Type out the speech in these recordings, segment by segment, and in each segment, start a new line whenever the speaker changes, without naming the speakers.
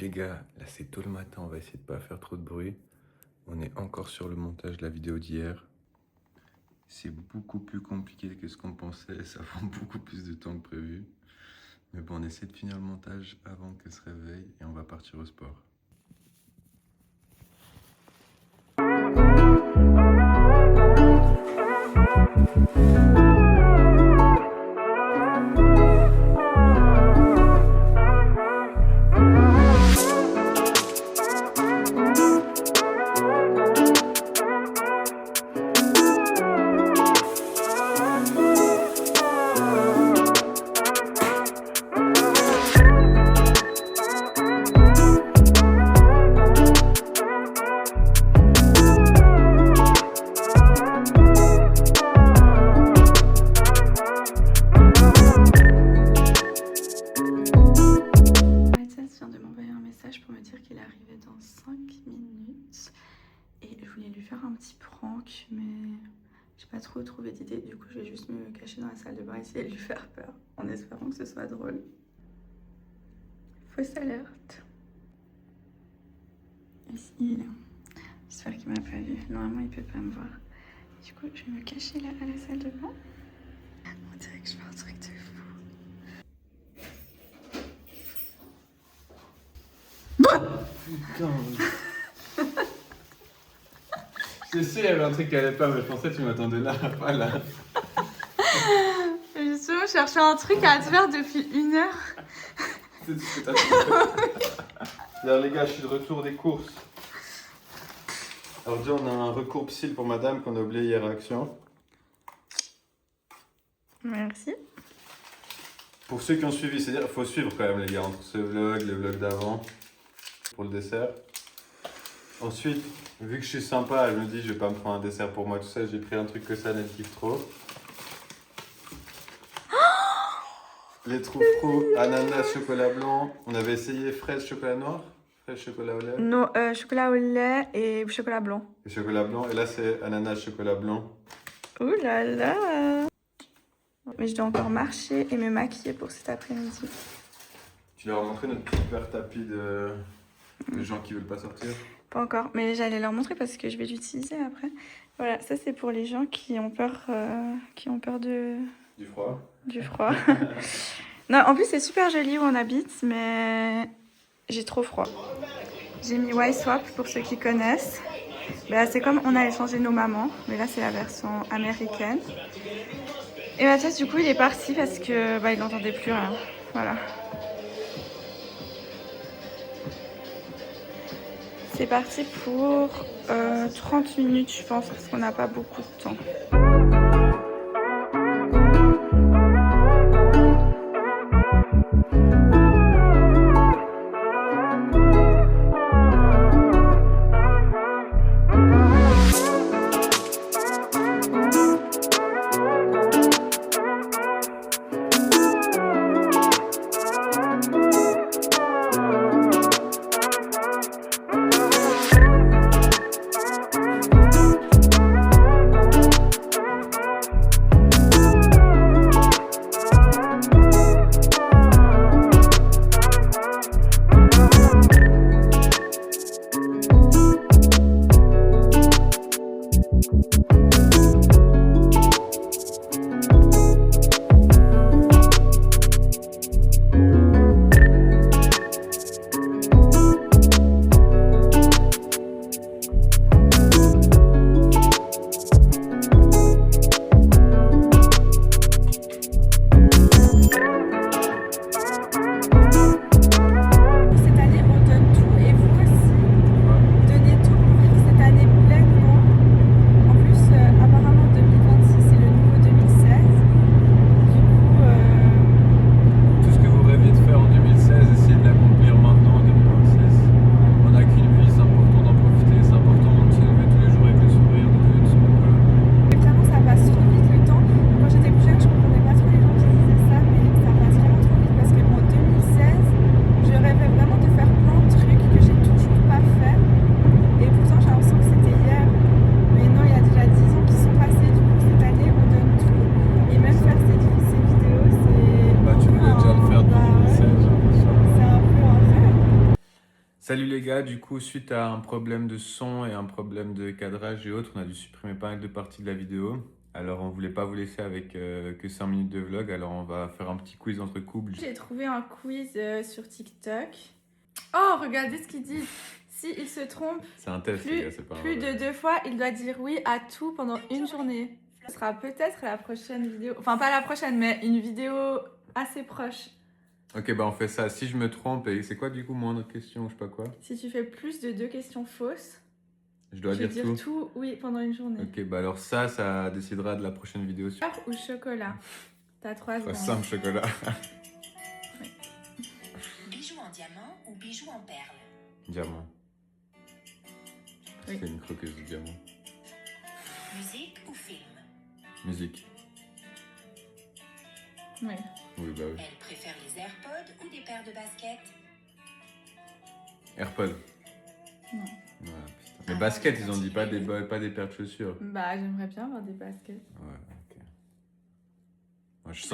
Les gars, là c'est tôt le matin, on va essayer de pas faire trop de bruit. On est encore sur le montage de la vidéo d'hier. C'est beaucoup plus compliqué que ce qu'on pensait, ça prend beaucoup plus de temps que prévu. Mais bon, on essaie de finir le montage avant qu'elle se réveille et on va partir au sport.
Pour me dire qu'il arrivait dans 5 minutes et je voulais lui faire un petit prank mais j'ai pas trop trouvé d'idée, du coup je vais juste me cacher dans la salle de bain et essayer de lui faire peur en espérant que ce soit drôle. Fausse alerte. Ici il est là. J'espère qu'il m'a pas vu, normalement il peut pas me voir. Du coup je vais me cacher là à la salle de bain. On dirait que je fais un truc de fou.
Putain. Je sais, il y avait un truc qui allait pas, mais je pensais que tu m'attendais là, pas là.
Justement, je cherchais un truc à te faire depuis 1 heure.
C'est ce que t'as fait. Alors les gars, je suis de retour des courses. Alors déjà, on a un recours psy pour madame qu'on a oublié hier à Action.
Merci.
Pour ceux qui ont suivi, c'est-à-dire qu'il faut suivre quand même les gars, entre ce vlog, le vlog d'avant, pour le dessert. Ensuite, vu que je suis sympa, je me dis je vais pas me prendre un dessert pour moi tout seul, j'ai pris un truc que ça elle kiffe trop. Les trous ananas, chocolat blanc. On avait essayé fraise, chocolat noir, fraise, chocolat au lait.
Non, chocolat au lait et chocolat blanc.
Et chocolat blanc, et là c'est ananas, chocolat blanc.
Ouh là là. Mais je dois encore marcher et me maquiller pour cet après-midi.
Tu leur as montré notre super tapis de gens qui veulent pas sortir?
Pas encore, mais j'allais leur montrer parce que je vais l'utiliser après. Voilà, ça c'est pour les gens qui ont peur de...
Du froid.
Du froid. Non, en plus c'est super joli où on habite, mais j'ai trop froid. J'ai mis Y-Swap pour ceux qui connaissent. Bah, c'est comme on a échangé nos mamans, mais là c'est la version américaine. Et Mathias du coup il est parti parce que bah, il n'entendait plus rien. Voilà. C'est parti pour 30 minutes je pense parce qu'on n'a pas beaucoup de temps.
Salut les gars, du coup, suite à un problème de son et un problème de cadrage et autres, on a dû supprimer pas mal de parties de la vidéo. Alors, on voulait pas vous laisser avec que 5 minutes de vlog, alors on va faire un petit quiz entre couples.
J'ai trouvé un quiz sur TikTok. Oh, regardez ce qu'il dit. Si il se trompe
C'est un test, les gars, c'est pas un
plus
vrai.
de 2 fois, il doit dire oui à tout pendant une journée. Ce sera peut-être la prochaine vidéo. Enfin, pas la prochaine, mais une vidéo assez proche.
Ok, bah on fait ça. Si je me trompe, et c'est quoi du coup, moindre question ou je sais pas quoi?
Si tu fais plus de 2 questions fausses,
Je dois
tu
dire
veux dire
tout?
tout oui pendant une journée.
Ok, bah alors ça décidera de la prochaine vidéo sur
Beurre ou chocolat? T'as 3 secondes.
5 chocolats.
Bijoux en diamant ou bijoux en perles?
Diamant.
Oui.
C'est une croqueuse de diamant.
Musique ou film?
Musique.
Oui.
Oui, bah oui.
Elle préfère les AirPods ou des paires de baskets?
AirPod.
Non.
Voilà, putain. Les baskets, ils ont dit pas des paires de chaussures.
Bah, j'aimerais bien avoir des baskets.
Ouais, ok. Moi, je suis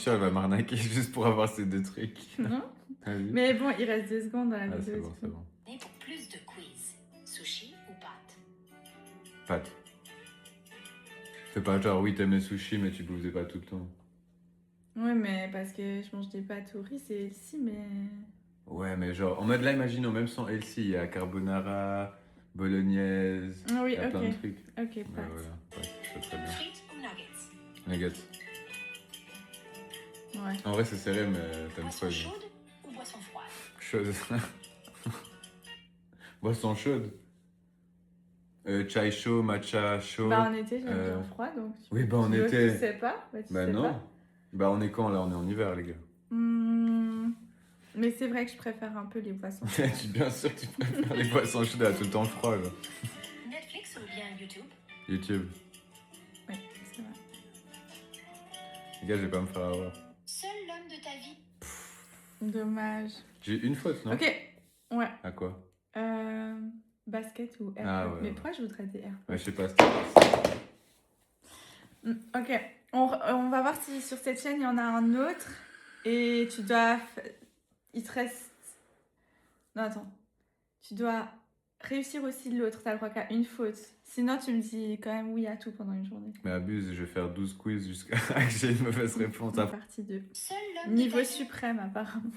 sûr qu'elle va m'arnaquer juste pour avoir ces deux trucs.
Non?
Vas-y.
Mais bon, il reste 2 secondes dans la
Ah,
vidéo.
c'est bon, c'est bon.
Et pour plus de quiz, sushi ou pâtes?
Pâtes. Fais pas genre, oui, t'aimes les sushis, mais tu ne faisais pas tout le temps.
Ouais, mais parce que je mange des pâtes au riz, c'est si, mais...
Ouais, mais genre, en mode là, imaginons, même sans Elsie, il y a carbonara, bolognaise,
Ah oui,
il y a plein de
ok.
trucs.
Ok,
Ouais,
pâtes.
voilà, pâtes, c'est très bien.
Frites ou nuggets?
Nuggets.
Ouais.
En vrai, c'est serré, mais t'aimes
Boisson
quoi?
chaude ou boisson froide?
Chaude. Boisson chaude. Chai chaud, matcha chaud.
Bah, en été, j'aime bien froid, donc...
Oui, bah en
Tu veux que
été.
Tu sais pas? Bah, tu
Bah
sais
non.
pas.
Bah on est quand là? On est en hiver, les gars.
Mais c'est vrai que je préfère un peu les boissons.
Bien sûr que tu préfères les boissons chaudes à tout le temps froid, là.
Netflix ou bien YouTube?
YouTube.
Oui, c'est vrai.
Les gars, je vais pas me faire avoir.
Seul l'homme de ta vie?
Dommage.
J'ai une faute, non?
Ok, ouais.
À quoi?
Basket ou AirPods.
Ah, ouais,
Mais
ouais.
pourquoi je voudrais des AirPods?
Ouais, je sais pas.
Ok, on va voir si sur cette chaîne il y en a un autre. Et tu dois... Il te reste... Non, attends. Tu dois réussir aussi l'autre. T'as le droit qu'à une faute. Sinon, tu me dis quand même oui à tout pendant une journée.
Mais abuse, je vais faire 12 quiz jusqu'à que j'ai une mauvaise réponse.
Partie 2.
Seul l'homme de
Niveau
ta vie
suprême, apparemment.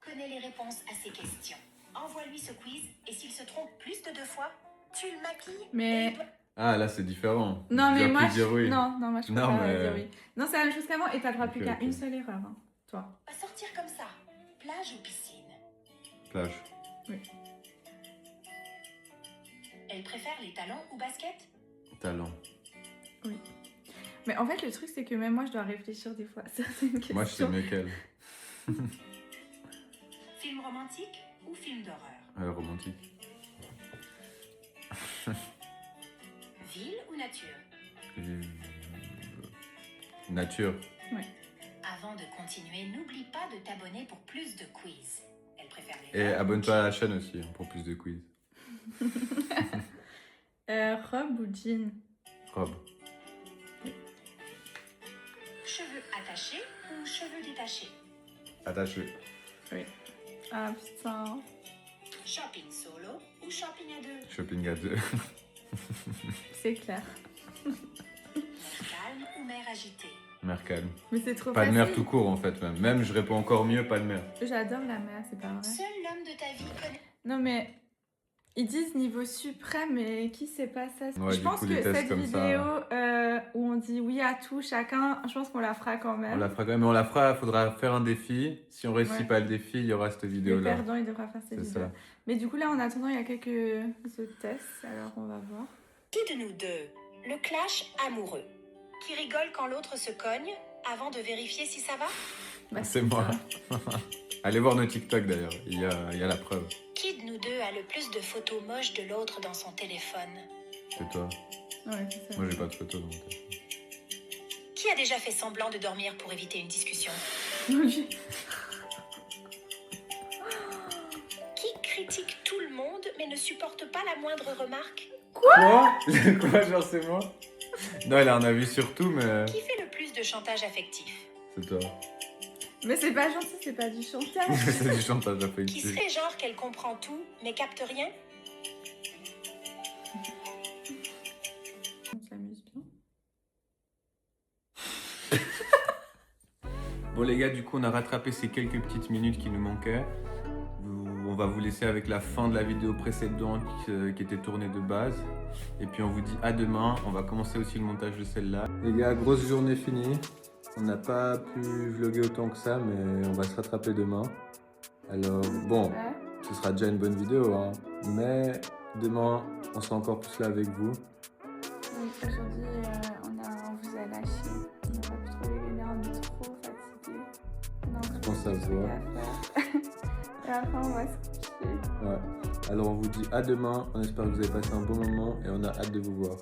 connaît les réponses à ces questions. Envoie-lui ce quiz et s'il se trompe plus de 2 fois, tu le maquilles.
Mais-
et il doit-
Ah, là, c'est différent.
Non,
Je
mais
dois
moi,
plus dire oui.
non, moi je
Non,
préfère
mais-
dire oui. Non, c'est la même chose qu'avant et t'as le droit plus
Ok,
qu'à
ok.
une seule erreur, hein, toi.
va sortir comme ça. Plage ou piscine?
Plage.
Elle préfère les talons ou baskets?
Talent.
Mais en fait, le truc, c'est que même moi, je dois réfléchir des fois à certaines questions.
Moi, je sais mieux qu'elle.
Film romantique ou film d'horreur?
Romantique.
Ville ou nature?
Nature.
Avant de continuer, n'oublie pas de t'abonner pour plus de quiz. Elle préfère les
Et
verts.
abonne-toi à la chaîne aussi hein, pour plus de quiz.
Robe ou jean?
Robe.
Cheveux attachés ou cheveux détachés?
Attaché.
Ah putain.
Shopping solo ou shopping à 2?
Shopping à 2.
C'est clair.
Mer calme ou mer agitée?
Mer calme.
Mais c'est trop
Pas de
facile.
mer tout court en fait même. Même je réponds encore mieux, pas de mer.
J'adore la mer, c'est pas vrai.
Seul l'homme de ta vie connaît.
Non, mais ils disent niveau suprême, mais qui sait pas ça?
Ouais,
Je
du
pense
coup,
que
les tests
cette
comme ça,
vidéo où on dit oui à tout, chacun, je pense qu'on la fera quand
On
même.
la fera quand même, mais on la fera, faudra faire un défi. Si on réussit
Ouais.
pas le défi, il y aura cette
Le
vidéo là.
perdant, il devra faire cette
C'est
vidéo.
ça.
Mais du coup, là, en attendant, il y a quelques autres tests, alors on va voir.
Qui de nous deux? Le clash amoureux. Qui rigole quand l'autre se cogne avant de vérifier si ça va?
Bah,
C'est moi. Allez voir nos TikTok d'ailleurs, il y a la preuve.
Qui de nous deux a le plus de photos moches de l'autre dans son téléphone?
C'est toi.
Ouais, c'est ça.
Moi j'ai pas de photo dans mon téléphone.
Qui a déjà fait semblant de dormir pour éviter une discussion?
Lui.
Qui critique tout le monde mais ne supporte pas la moindre remarque?
Quoi? Quoi, genre c'est moi? Non, elle en a vu sur tout, mais
Qui fait le plus de chantage affectif?
c'est toi.
Mais c'est pas gentil, c'est pas du chantage.
C'est du chantage affectif.
Qui serait genre qu'elle comprend tout, mais capte rien?
On s'amuse bien.
Bon les gars, du coup on a rattrapé ces quelques petites minutes qui nous manquaient. On va vous laisser avec la fin de la vidéo précédente qui était tournée de base. Et puis on vous dit à demain. On va commencer aussi le montage de celle-là. Les gars, grosse journée finie. On n'a pas pu vlogger autant que ça, mais on va se rattraper demain. Alors bon, ce sera déjà une bonne vidéo, hein. Mais demain, on sera encore plus là avec vous.
Oui, aujourd'hui, on vous a lâché. On n'a pas pu trouver les nerfs, on est trop fatigués.
Je pense que ça se voit.
Et après, on va se coucher.
Ouais. Alors on vous dit à demain. On espère que vous avez passé un bon moment et on a hâte de vous voir.